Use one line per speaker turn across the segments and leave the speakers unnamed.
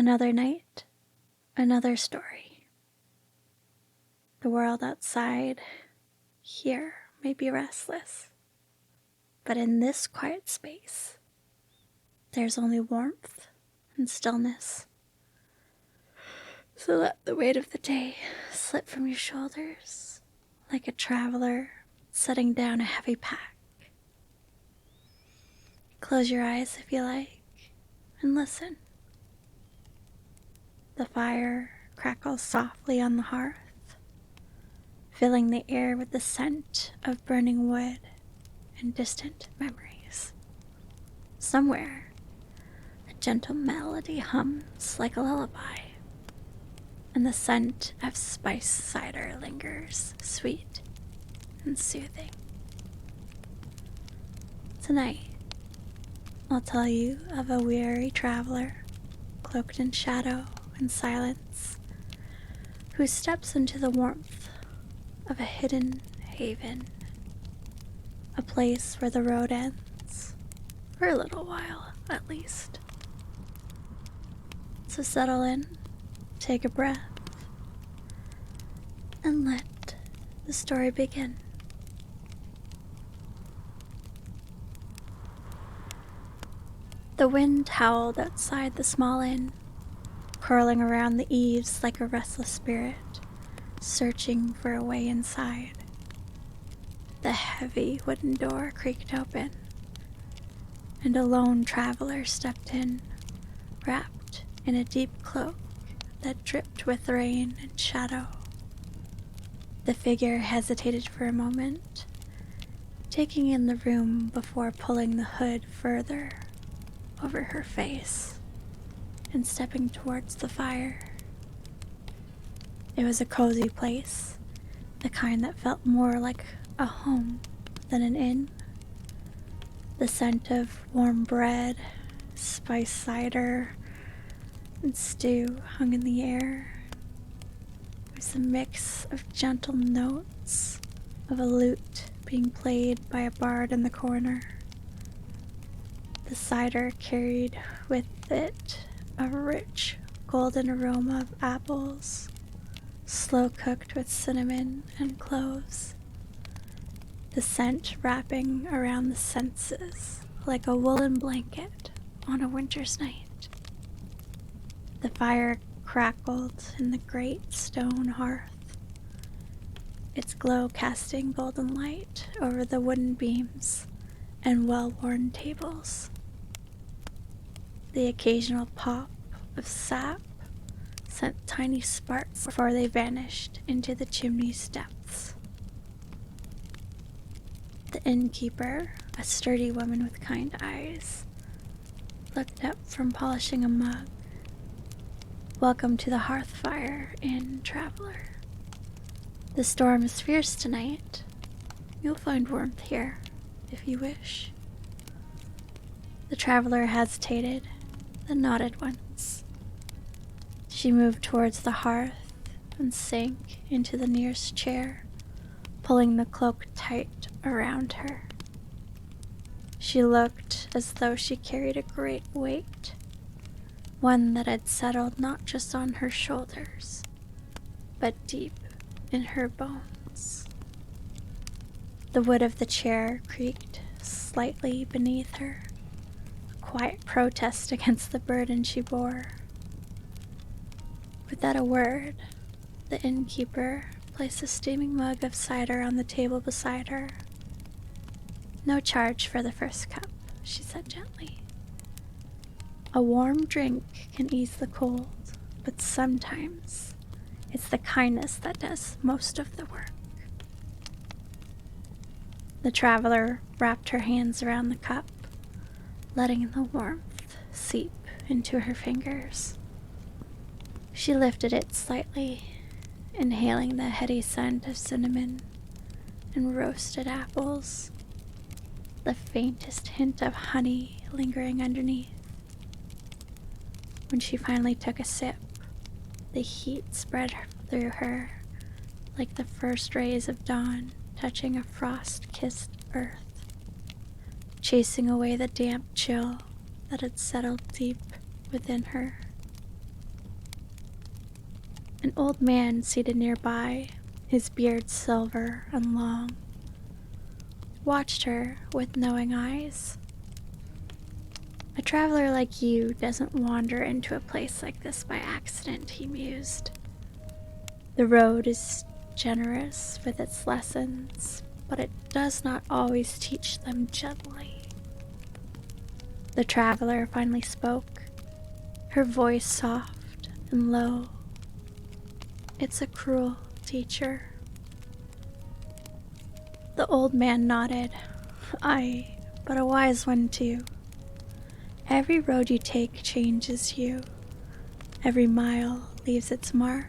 Another night, another story. The world outside here may be restless, but in this quiet space, there's only warmth and stillness. So let the weight of the day slip from your shoulders like a traveler setting down a heavy pack. Close your eyes if you like and listen. The fire crackles softly on the hearth, filling the air with the scent of burning wood and distant memories. Somewhere, a gentle melody hums like a lullaby, and the scent of spiced cider lingers, sweet and soothing. Tonight, I'll tell you of a weary traveler, cloaked in shadow and silence, who steps into the warmth of a hidden haven, a place where the road ends, for a little while at least. So settle in, take a breath, and let the story begin. The wind howled outside the small inn, curling around the eaves like a restless spirit, searching for a way inside. The heavy wooden door creaked open, and a lone traveler stepped in, wrapped in a deep cloak that dripped with rain and shadow. The figure hesitated for a moment, taking in the room before pulling the hood further over her face and stepping towards the fire. It was a cozy place, the kind that felt more like a home than an inn. The scent of warm bread, spiced cider, and stew hung in the air. It was a mix of gentle notes of a lute being played by a bard in the corner. The cider carried with it a rich golden aroma of apples, slow cooked with cinnamon and cloves. The scent wrapping around the senses like a woolen blanket on a winter's night. The fire crackled in the great stone hearth, its glow casting golden light over the wooden beams and well-worn tables. The occasional pop of sap sent tiny sparks before they vanished into the chimney's depths. The innkeeper, a sturdy woman with kind eyes, looked up from polishing a mug. "Welcome to the Hearthfire Inn, traveler. The storm is fierce tonight. You'll find warmth here, if you wish." The traveler hesitated, then nodded once. She moved towards the hearth and sank into the nearest chair, pulling the cloak tight around her. She looked as though she carried a great weight, one that had settled not just on her shoulders, but deep in her bones. The wood of the chair creaked slightly beneath her, a quiet protest against the burden she bore. Without a word, the innkeeper placed a steaming mug of cider on the table beside her. "No charge for the first cup," she said gently. "A warm drink can ease the cold, but sometimes it's the kindness that does most of the work." The traveler wrapped her hands around the cup, letting the warmth seep into her fingers. She lifted it slightly, inhaling the heady scent of cinnamon and roasted apples, the faintest hint of honey lingering underneath. When she finally took a sip, the heat spread through her like the first rays of dawn touching a frost-kissed earth, chasing away the damp chill that had settled deep within her. An old man seated nearby, his beard silver and long, watched her with knowing eyes. A traveler like you doesn't wander into a place like this by accident, he mused. The road is generous with its lessons, but it does not always teach them gently. The traveler finally spoke, her voice soft and low. It's a cruel teacher. The old man nodded. Aye, but a wise one too. Every road you take changes you. Every mile leaves its mark,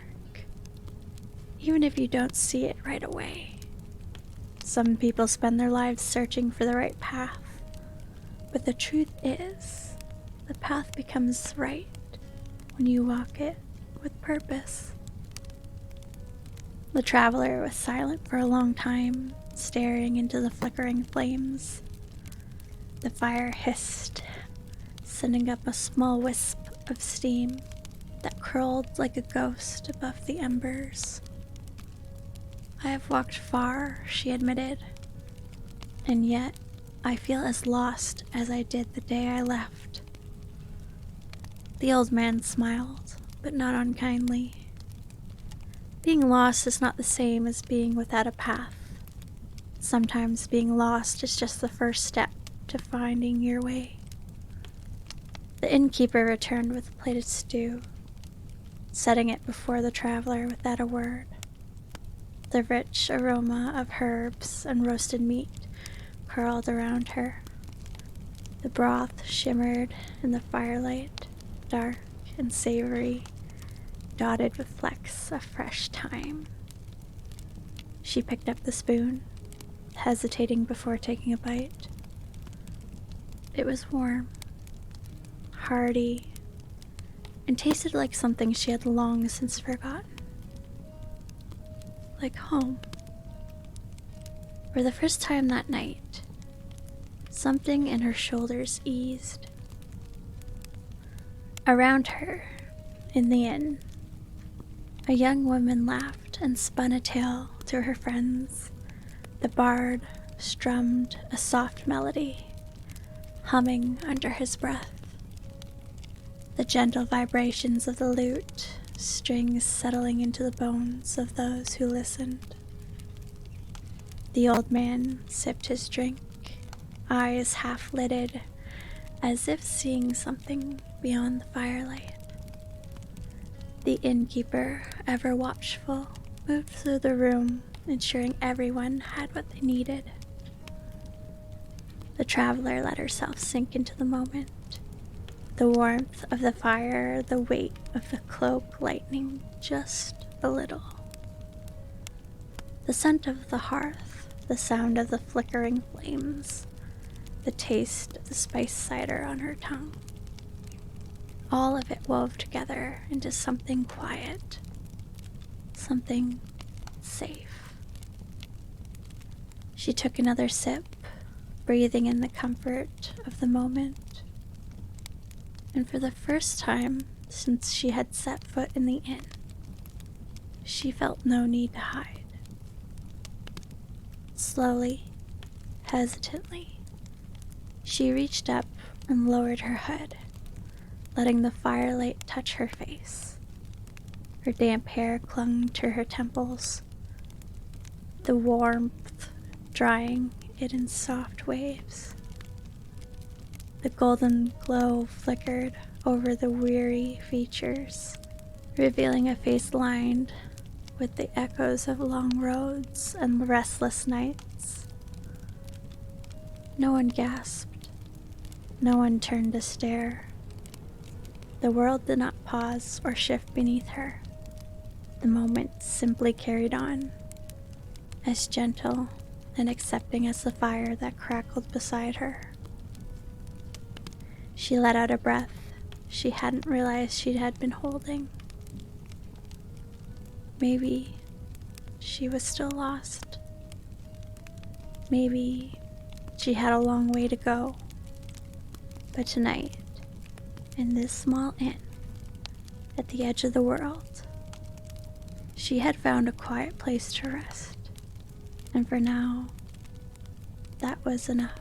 even if you don't see it right away. Some people spend their lives searching for the right path, but the truth is, the path becomes right when you walk it with purpose. The traveler was silent for a long time, staring into the flickering flames. The fire hissed, sending up a small wisp of steam that curled like a ghost above the embers. I have walked far, she admitted, and yet I feel as lost as I did the day I left. The old man smiled, but not unkindly. Being lost is not the same as being without a path. Sometimes being lost is just the first step to finding your way. The innkeeper returned with a plate of stew, setting it before the traveler without a word. The rich aroma of herbs and roasted meat curled around her. The broth shimmered in the firelight, dark and savory, dotted with flecks of fresh thyme. She picked up the spoon, hesitating before taking a bite. It was warm, hearty, and tasted like something she had long since forgotten. Like home. For the first time that night, something in her shoulders eased. Around her, in the inn, a young woman laughed and spun a tale to her friends. The bard strummed a soft melody, humming under his breath. The gentle vibrations of the lute, strings settling into the bones of those who listened. The old man sipped his drink, eyes half-lidded, as if seeing something beyond the firelight. The innkeeper, ever watchful, moved through the room, ensuring everyone had what they needed. The traveler let herself sink into the moment. The warmth of the fire, the weight of the cloak lightening just a little. The scent of the hearth, the sound of the flickering flames, the taste of the spiced cider on her tongue. All of it wove together into something quiet, something safe. She took another sip, breathing in the comfort of the moment. And for the first time since she had set foot in the inn, she felt no need to hide. Slowly, hesitantly, she reached up and lowered her hood, letting the firelight touch her face. Her damp hair clung to her temples, the warmth drying it in soft waves. The golden glow flickered over the weary features, revealing a face lined with the echoes of long roads and restless nights. No one gasped. No one turned to stare. The world did not pause or shift beneath her. The moment simply carried on, as gentle and accepting as the fire that crackled beside her. She let out a breath she hadn't realized she had been holding. Maybe she was still lost. Maybe she had a long way to go. But tonight, in this small inn, at the edge of the world, She had found a quiet place to rest, and for now, that was enough.